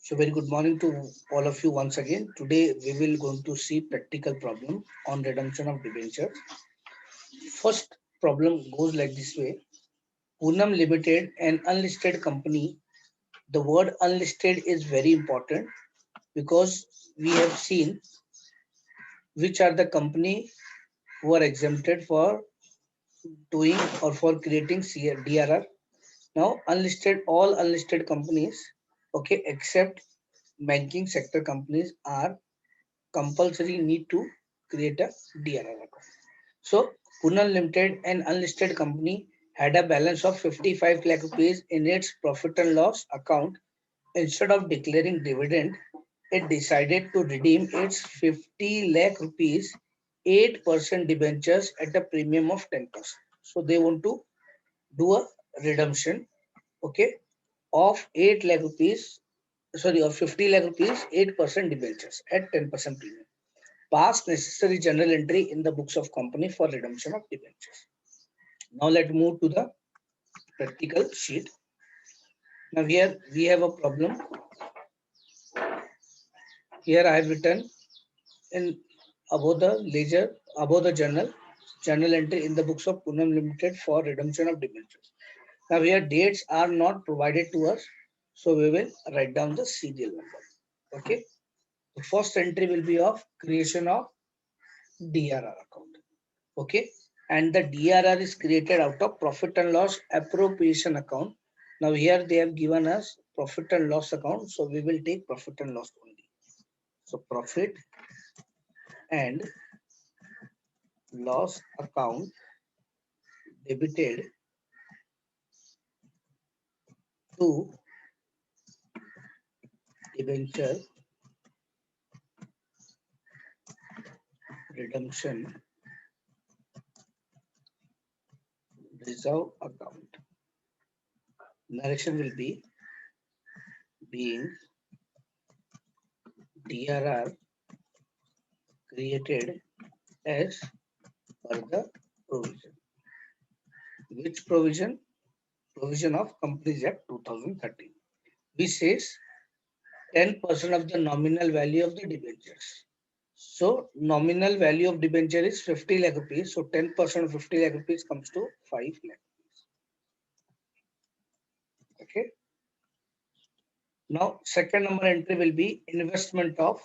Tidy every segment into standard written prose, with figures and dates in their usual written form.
So very good morning to all of you once again. Today we will going to see practical problem on redemption of debenture. First problem goes like this way. Poonam Limited, an unlisted company. The word unlisted is very important because we have seen which are the company who are exempted for doing or for creating DRR. Now unlisted, all unlisted companies, okay, except banking sector companies are compulsory need to create a DRR account. So Punal Limited, an unlisted company, had a balance of 55 lakh rupees in its profit and loss account. Instead of declaring dividend, it decided to redeem its 50 lakh rupees 8% debentures at a premium of 10%. So they want to do a redemption, okay, of 8 lakh rupees, sorry, of 50 lakh rupees 8% debentures at 10% premium. Pass necessary journal entry in the books of company for redemption of debentures. Now let's move to the practical sheet. Now here we have a problem. Here I have written in above the ledger, above the journal entry in the books of Punam Limited for redemption of debentures. Now here dates are not provided to us, so we will write down the serial number. Okay. The first entry will be of creation of DRR account. Okay, and the DRR is created out of profit and loss appropriation account. Now here they have given us profit and loss account, so we will take profit and loss only. So profit and loss account debited to debenture redemption reserve account. Narration will be being DRR created as per the provision. Which provision? Provision of Companies Act 2013. Which says 10% of the nominal value of the debentures. So nominal value of debenture is 50 lakh rupees. So 10% of 50 lakh rupees comes to 5 lakh rupees. Okay. Now second number entry will be investment of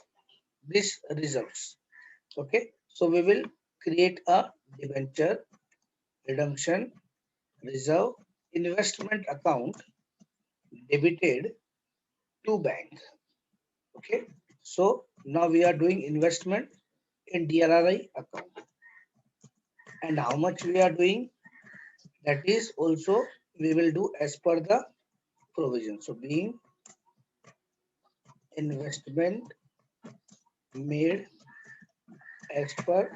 these reserves. Okay. So we will create a debenture redemption reserve investment account debited to bank. Okay. So now we are doing investment in DRRI account. And how much we are doing, that is also we will do as per the provision. So being investment made as per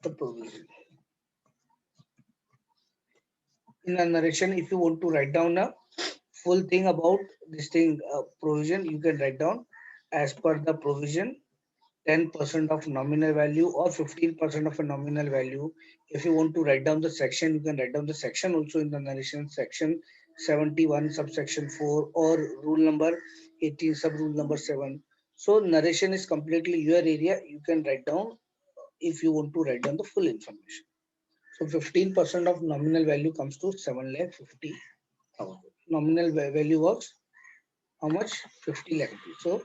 the provision. In a narration, if you want to write down a full thing about this thing provision, you can write down as per the provision 10% of nominal value or 15% of a nominal value. If you want to write down the section, you can write down the section also in the narration, section 71 subsection 4 or rule number 18 sub rule number 7. So narration is completely your area. You can write down if you want to write down the full information. So 15% of nominal value comes to 7,50,000. Nominal value was how much? 50 lakh rupees. So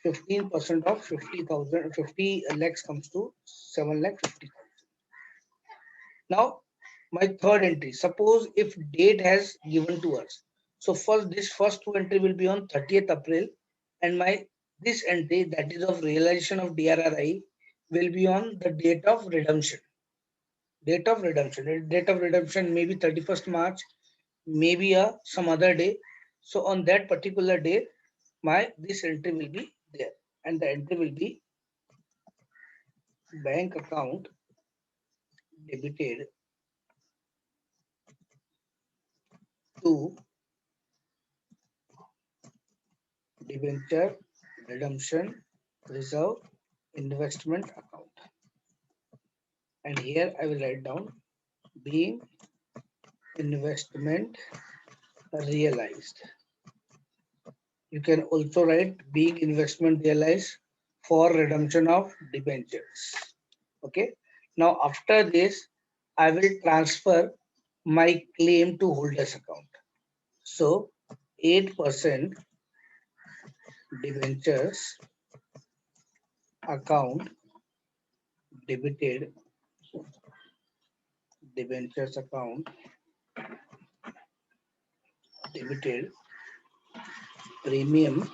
15% of 50,000, 50 lakhs comes to 7,50,000. Now, my third entry. Suppose if date has given to us. So first, this first two entry will be on 30th April, and my this entry that is of realization of DRRI will be on the date of redemption. Date of redemption. Date of redemption may be 31st March, maybe some other day. So on that particular day, my this entry will be there, and the entry will be bank account debited to debenture redemption reserve investment account. And here I will write down being investment realized. You can also write being investment realized for redemption of debentures. Okay. Now after this, I will transfer my claim to holders account. So 8% debentures account debited, debentures account debited premium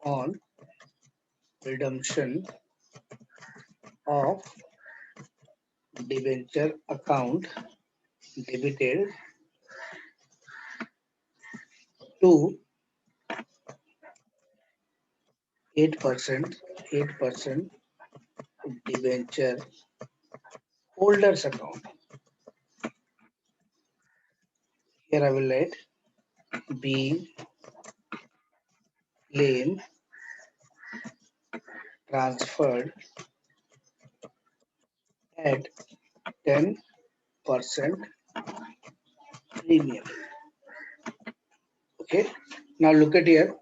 on redemption of debenture account debited to 8% debenture holders account. Here I will write being claim transferred at 10% premium. Okay. Now look at here.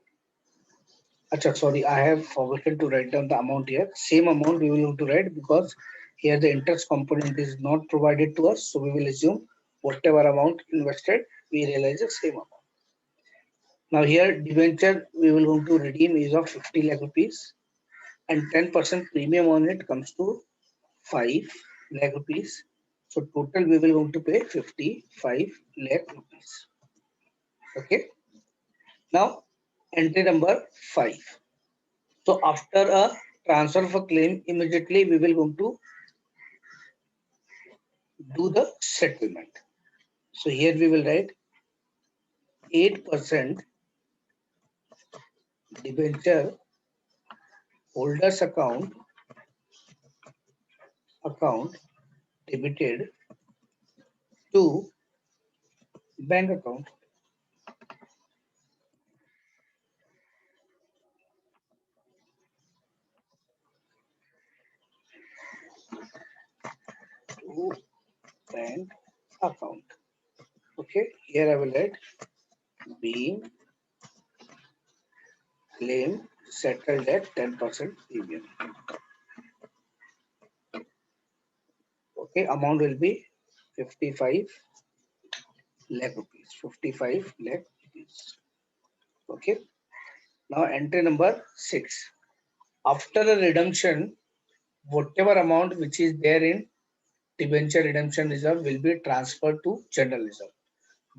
Achha, sorry, I have forgotten to write down the amount here. Same amount we will have to write because here the interest component is not provided to us. So we will assume whatever amount invested, we realize the same amount. Now here debenture we will going to redeem is of 50 lakh rupees and 10% premium on it comes to 5 lakh rupees. So total we will going to pay 55 lakh rupees. Okay. Now entry number 5. So after a transfer of a claim, immediately we will going to do the settlement. So here we will write 8% debenture holders account debited to bank account. To bank account. Okay, here I will write being claim settled at 10% premium. Okay, amount will be 55 lakh rupees. 55 lakh rupees. Okay. Now entry number 6. After the redemption, whatever amount which is there in debenture redemption reserve will be transferred to general reserve.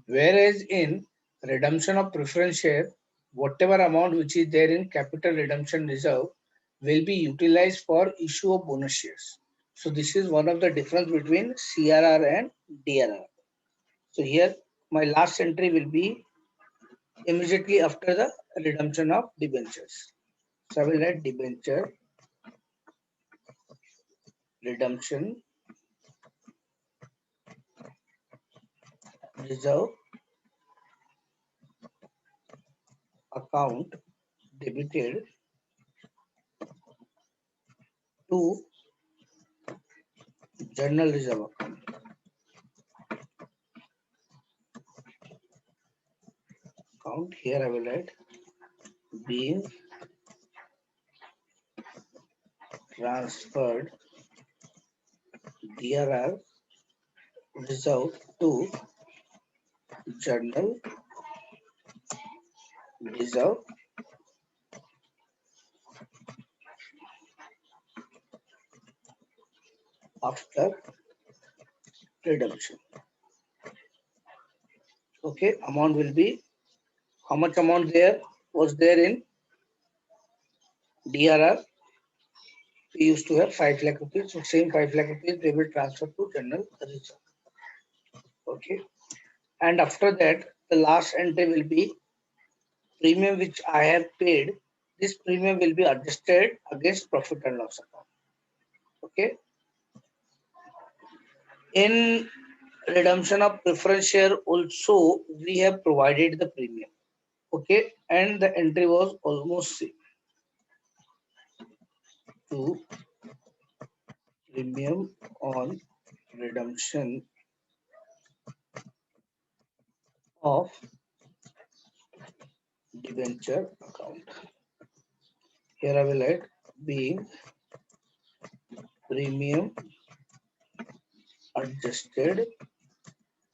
Whereas in redemption of preference share, whatever amount which is there in capital redemption reserve will be utilized for issue of bonus shares. So this is one of the difference between CRR and DRR. So here my last entry will be immediately after the redemption of debentures. So I will write debenture redemption reserve account debited to general reserve account. Here I will write being transferred DRR reserve to general reserve after redemption. Okay, amount will be how much amount there was there in DRR. We used to have 5 lakh rupees. So same 5 lakh rupees they will transfer to general reserve. Okay, and after that the last entry will be premium which I have paid. This premium will be adjusted against profit and loss account. Okay. In redemption of preference share also we have provided the premium. Okay, and the entry was almost same. To premium on redemption of debenture account. Here I will write being premium adjusted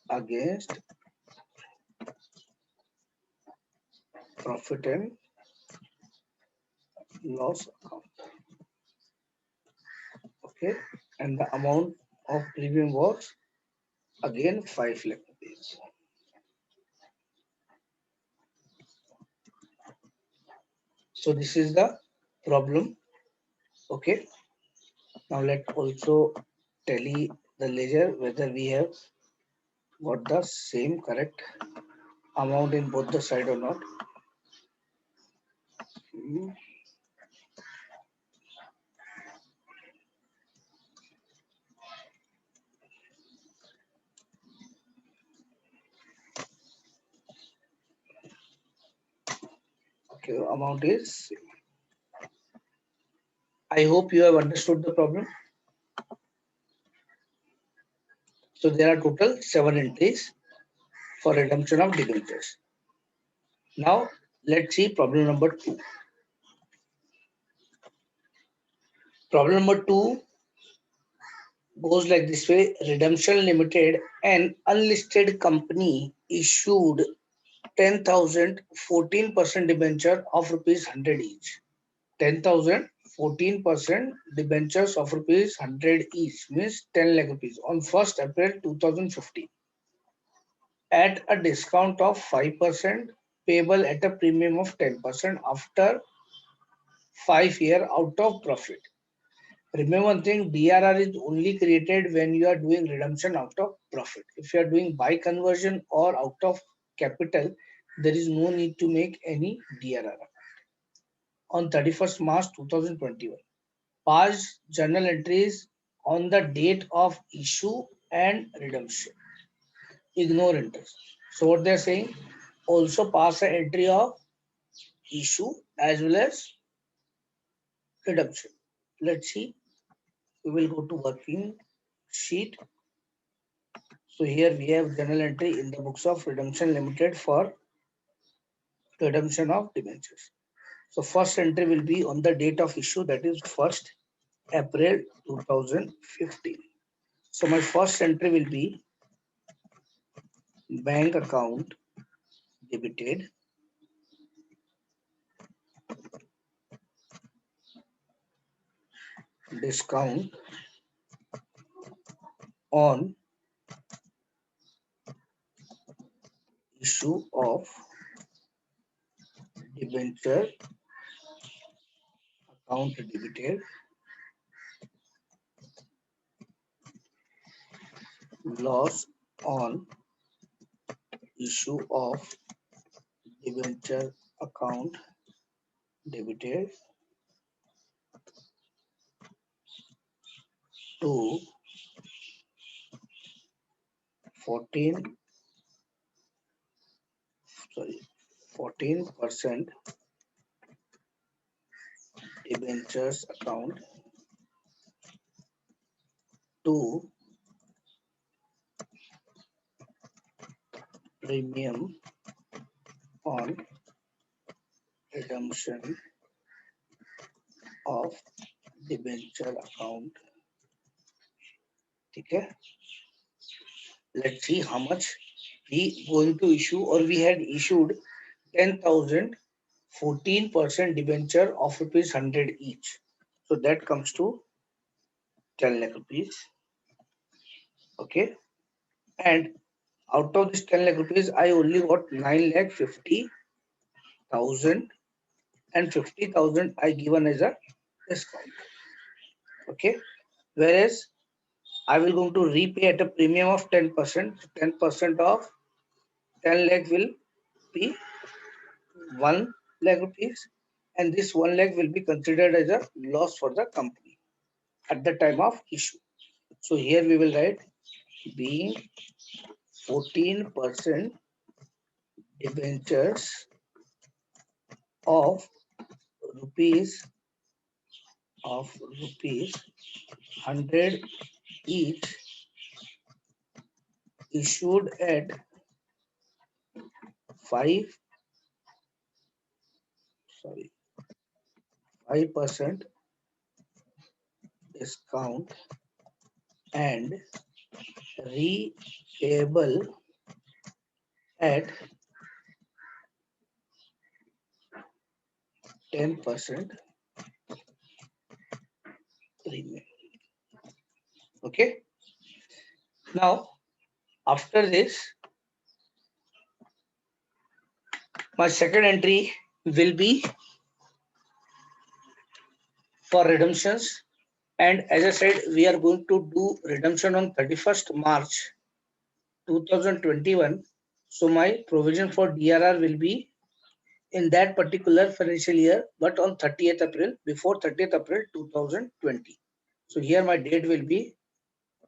against profit and loss account. Okay, and the amount of premium was again 5 lakh rupees. So this is the problem. Okay, now let's also tally the ledger whether we have got the same correct amount in both the side or not. Hmm. Okay, amount is. I hope you have understood the problem. So there are total 7 entries for redemption of debentures. Now let's see problem number 2. Problem number 2 goes like this way. Redemption Limited, an unlisted company, issued 10,000 14% debenture of rupees 100 each. 10,000 14% debentures of rupees 100 each means 10 lakh rupees on 1st April 2015 at a discount of 5% payable at a premium of 10% after 5 years out of profit. Remember one thing, DRR is only created when you are doing redemption out of profit. If you are doing by conversion or out of capital, there is no need to make any DRR. On 31st March 2021, past journal entries on the date of issue and redemption. Ignore entries. So what they are saying, also pass an entry of issue as well as redemption. Let's see. We will go to working sheet. So here we have journal entry in the books of Redemption Limited for redemption of debentures. So first entry will be on the date of issue, that is 1st April 2015. So my first entry will be bank account debited discount on issue of debenture account debited loss on issue of debenture account debited to 14 14% debentures account to premium on redemption of debenture account. Okay, let's see how much we going to issue, or we had issued 10,000 14% debenture of rupees 100 each. So that comes to 10 lakh rupees. Okay, and out of this 10 lakh rupees, I only got 9 lakh 50,000 and 50,000 I given as a discount. Okay, whereas I will going to repay at a premium of 10%. 10% of 10 lakh will be 1 lakh rupees, and this 1 lakh will be considered as a loss for the company at the time of issue. So here we will write being 14% debentures of rupees 100 each issued at 5 sorry, 5% discount and repayable at 10% premium. Okay. Now, after this, my second entry will be for redemptions. And as I said, we are going to do redemption on 31st March 2021. So my provision for DRR will be in that particular financial year, but on 30th April, before 30th April 2020. So here my date will be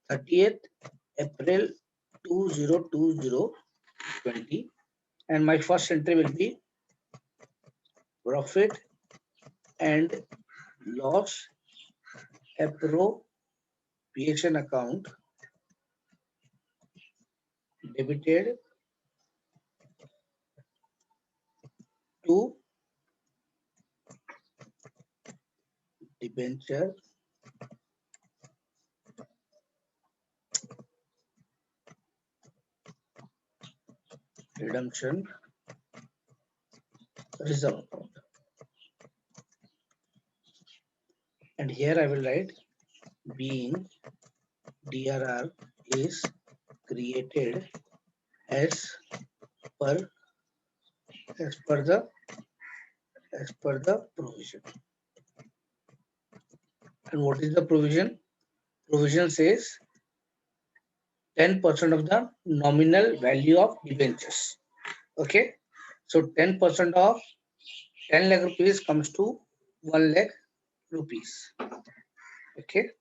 30th April 2020, and my first entry will be profit and loss appropriation account debited to debenture redemption reserve account. And here I will write being DRR is created as per the provision. And what is the provision? Provision says 10% of the nominal value of debentures. Okay, so 10% of 10 lakh rupees comes to 1 lakh rupees. Okay,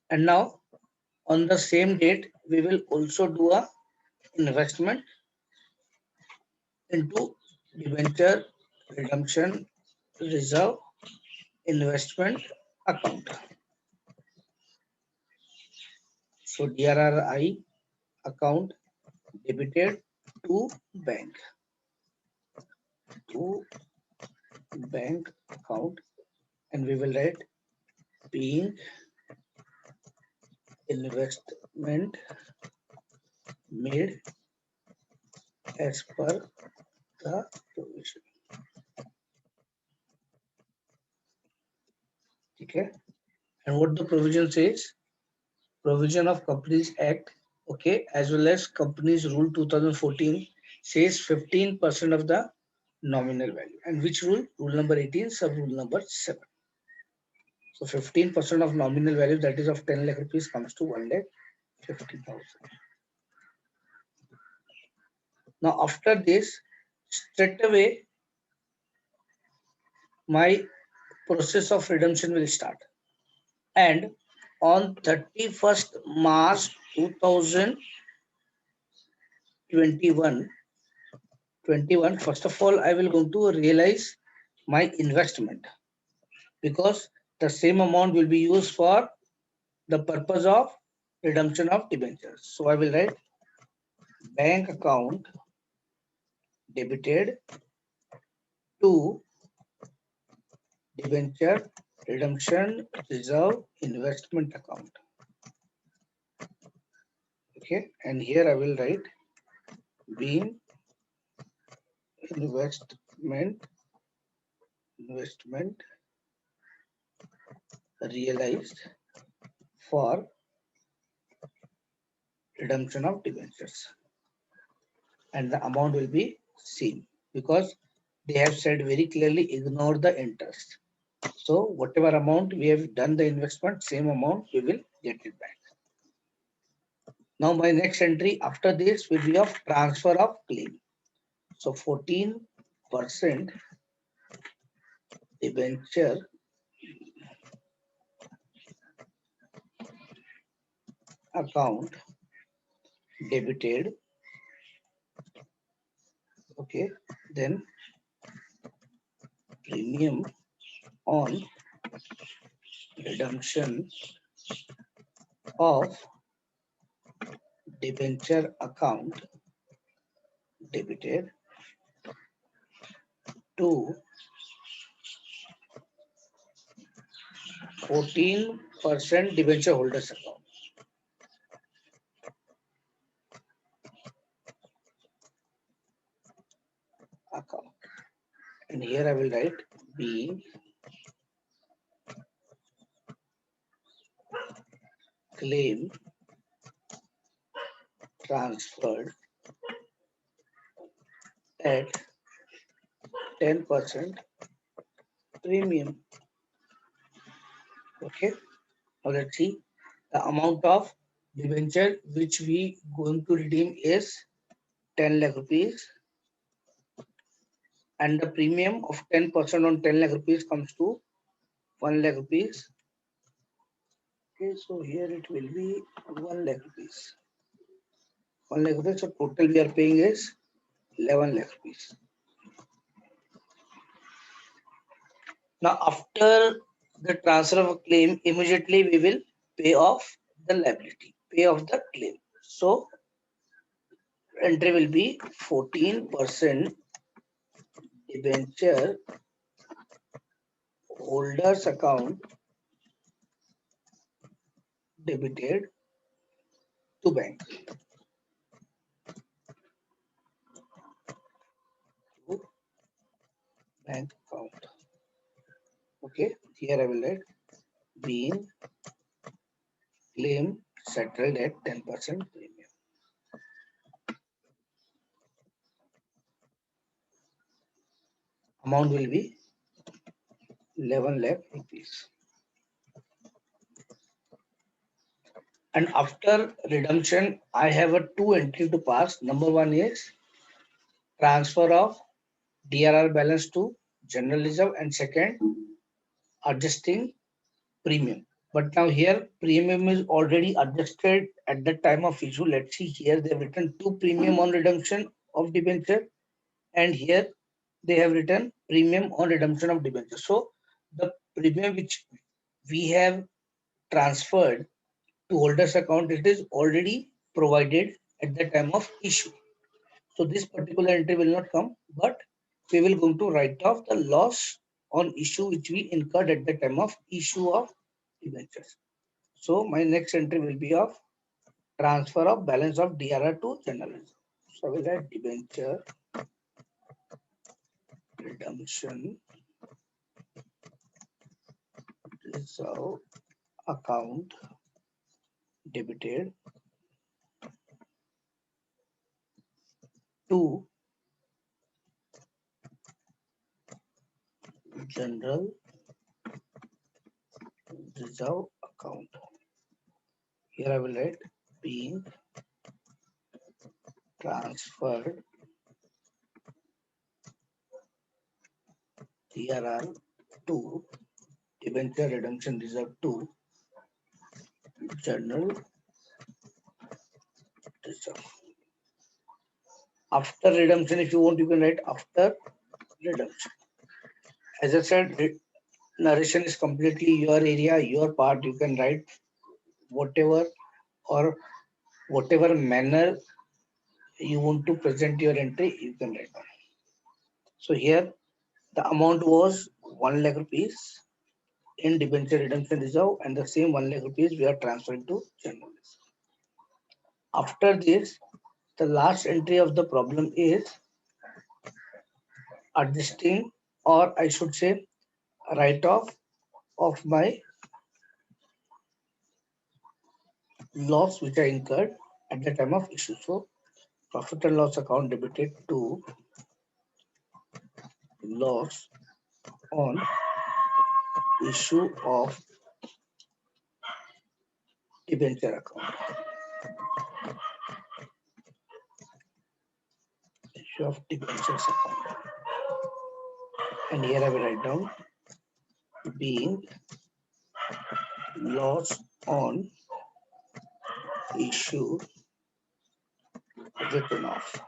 and now on the same date we will also do a investment into debenture redemption reserve investment account. So DRRI account debited to bank account, and we will write being investment made as per the provision. Okay, and what the provision says? Provision of Companies Act, okay, as well as Companies Rule 2014 says 15% of the nominal value. And which rule? Rule number 18, sub rule number 7. So 15% of nominal value, that is of 10 lakh rupees, comes to 1,50,000. Now after this, straight away my process of redemption will start. And on 31st March 2021, first of all, I will going to realize my investment, because the same amount will be used for the purpose of redemption of debentures. So I will write bank account debited to debenture redemption reserve investment account. Okay, and here I will write being investment realized for redemption of debentures, and the amount will be seen, because they have said very clearly ignore the interest. So whatever amount we have done the investment, same amount we will get it back. Now my next entry after this will be of transfer of claim. So 14% debenture account debited. Okay, then premium on redemption of debenture account debited to 14% debenture holders account. And here I will write being claim transferred at 10% premium. Okay. Now let's see. The amount of debenture which we going to redeem is 10 lakh rupees, and the premium of 10% on 10 lakh rupees comes to 1 lakh rupees. Okay, so here it will be 1 lakh rupees. 1 lakh rupees, so total we are paying is 11 lakh rupees. Now, after the transfer of a claim, immediately we will pay off the liability, pay off the claim. So, entry will be 14% debenture holders account debited to bank. To bank account. Okay, here I will write being claim settled at 10% premium. Amount will be 11 lakh rupees. And after redemption, I have a two entry to pass. Number one is transfer of DRR balance to general reserve, and second, adjusting premium. But now here premium is already adjusted at the time of issue. Let's see here they have written two premium on redemption of debenture, and here they have written premium on redemption of debenture. So the premium which we have transferred to holders account, it is already provided at the time of issue. So this particular entry will not come, but we will going to write off the loss on issue which we incurred at the time of issue of debentures. So my next entry will be of transfer of balance of DRR to general reserve. So I will write debenture redemption reserve account debited to general reserve account. Here I will write being transferred DRR to debenture redemption reserve to general reserve. After redemption, if you want, you can write after redemption. As I said, narration is completely your area, your part. You can write whatever or whatever manner you want to present your entry, you can write on. So here the amount was 1 lakh rupees in debenture redemption reserve, and the same 1 lakh rupees we are transferring to general reserve. After this, the last entry of the problem is adjusting, or I should say write off of my loss which I incurred at the time of issue. So profit and loss account debited to loss on issue of debenture account. Issue of debentures account. And here I will write down being loss on issue written off.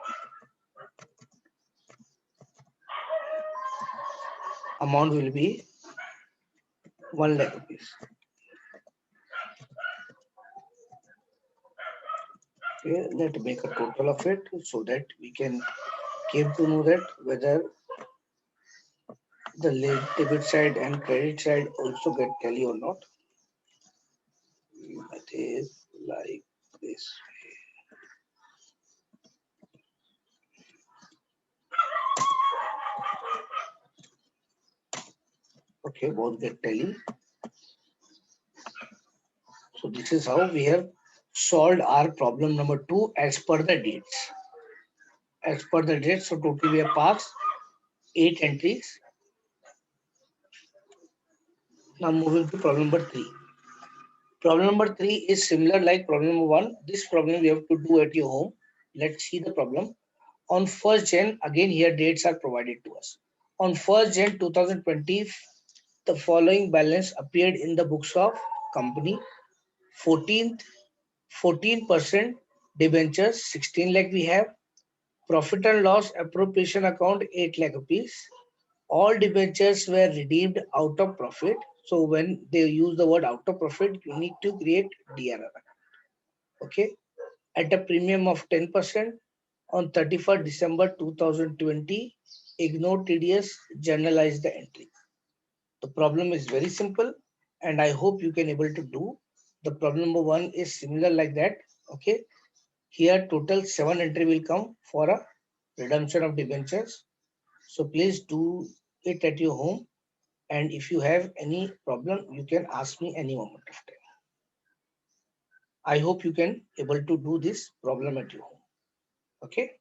Amount will be 1 lakh rupees. Okay, let's make a total of it so that we can came to know that whether the debit side and credit side also get tally or not. It is like this. Okay, both get tally. So this is how we have solved our problem number 2 as per the dates. As per the dates, so total we have passed 8 entries. Now moving to problem number 3. Problem number 3 is similar like problem number 1. This problem we have to do at your home. Let's see the problem. On 1st Jan, again here dates are provided to us. On 1st Jan 2020, the following balance appeared in the books of company. 14% debentures, 16 lakh we have. Profit and loss appropriation account, 8 lakh rupees. All debentures were redeemed out of profit. So when they use the word out of profit, you need to create DRR. Okay. At a premium of 10% on 31st December 2020, ignore TDS, journalize the entry. The problem is very simple and I hope you can able to do. The problem number 1 is similar like that. Okay. Here total 7 entry will come for a redemption of debentures. So please do it at your home. And if you have any problem, you can ask me any moment of time. I hope you can able to do this problem at your home. Okay.